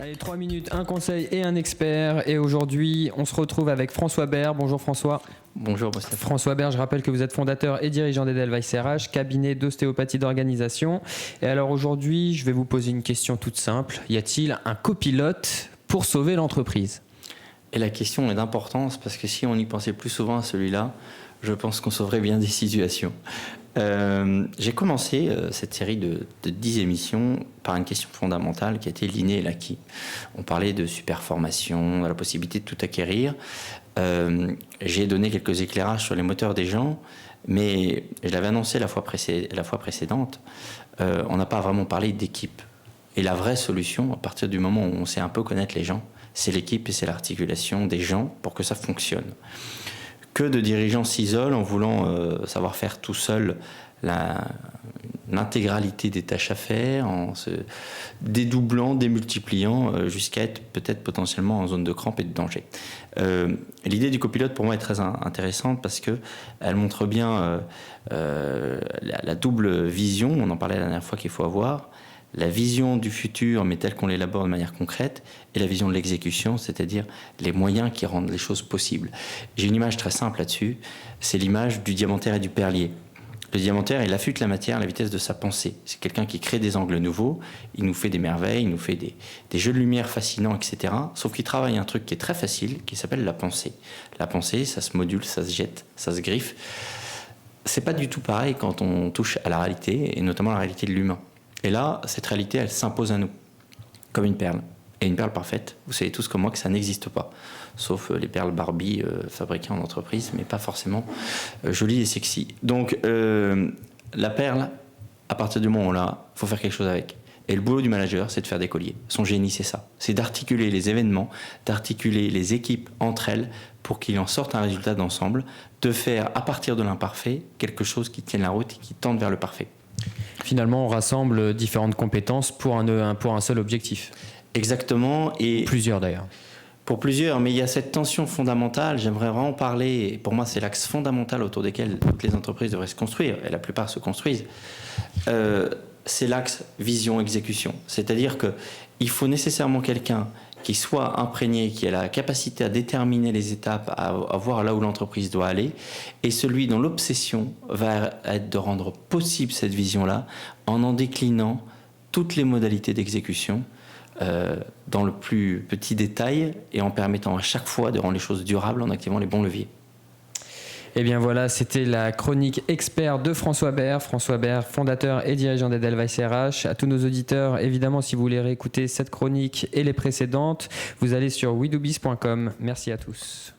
Allez, 3 minutes, un conseil et un expert. Et aujourd'hui, on se retrouve avec François Bert. Bonjour François. Bonjour Moustapha. François Bert, je rappelle que vous êtes fondateur et dirigeant d'Edelweiss RH, cabinet d'ostéopathie d'organisation. Et alors aujourd'hui, je vais vous poser une question toute simple. Y a-t-il un copilote pour sauver l'entreprise ? Et la question est d'importance parce que si on y pensait plus souvent à celui-là, je pense qu'on sauverait bien des situations. J'ai commencé cette série de 10 émissions par une question fondamentale qui était l'inné et l'acquis. On parlait de super formation, de la possibilité de tout acquérir. J'ai donné quelques éclairages sur les moteurs des gens, mais je l'avais annoncé la fois précédente, on n'a pas vraiment parlé d'équipe. Et la vraie solution, à partir du moment où on sait un peu connaître les gens, c'est l'équipe et c'est l'articulation des gens pour que ça fonctionne. Que de dirigeants s'isolent en voulant savoir faire tout seul l'intégralité des tâches à faire, en se dédoublant, démultipliant, jusqu'à être peut-être potentiellement en zone de crampe et de danger. L'idée du copilote pour moi est très intéressante parce qu'elle montre bien la double vision, on en parlait la dernière fois qu'il faut avoir, la vision du futur, mais telle qu'on l'élabore de manière concrète, et la vision de l'exécution, c'est-à-dire les moyens qui rendent les choses possibles. J'ai une image très simple là-dessus, c'est l'image du diamantaire et du perlier. Le diamantaire, il affûte la matière à la vitesse de sa pensée. C'est quelqu'un qui crée des angles nouveaux, il nous fait des merveilles, il nous fait des jeux de lumière fascinants, etc. Sauf qu'il travaille un truc qui est très facile, qui s'appelle la pensée. La pensée, ça se module, ça se jette, ça se griffe. C'est pas du tout pareil quand on touche à la réalité, et notamment la réalité de l'humain. Et là, cette réalité, elle s'impose à nous, comme une perle. Et une perle parfaite, vous savez tous comme moi que ça n'existe pas. Sauf les perles Barbie fabriquées en entreprise, mais pas forcément jolies et sexy. Donc, la perle, à partir du moment où on l'a, il faut faire quelque chose avec. Et le boulot du manager, c'est de faire des colliers. Son génie, c'est ça. C'est d'articuler les événements, d'articuler les équipes entre elles pour qu'il en sorte un résultat d'ensemble, de faire, à partir de l'imparfait, quelque chose qui tienne la route et qui tende vers le parfait. Finalement, on rassemble différentes compétences pour un seul objectif. Exactement. Et plusieurs d'ailleurs. Pour plusieurs, mais il y a cette tension fondamentale, j'aimerais vraiment parler, et pour moi c'est l'axe fondamental autour desquels toutes les entreprises devraient se construire, et la plupart se construisent, c'est l'axe vision-exécution. C'est-à-dire qu'il faut nécessairement quelqu'un qui soit imprégné, qui a la capacité à déterminer les étapes, à voir là où l'entreprise doit aller, et celui dont l'obsession va être de rendre possible cette vision-là en déclinant toutes les modalités d'exécution dans le plus petit détail et en permettant à chaque fois de rendre les choses durables en activant les bons leviers. Et bien voilà, c'était la chronique expert de François Bert. François Bert, fondateur et dirigeant d'Edelweiss RH. À tous nos auditeurs, évidemment, si vous voulez réécouter cette chronique et les précédentes, vous allez sur wedobiz.com. Merci à tous.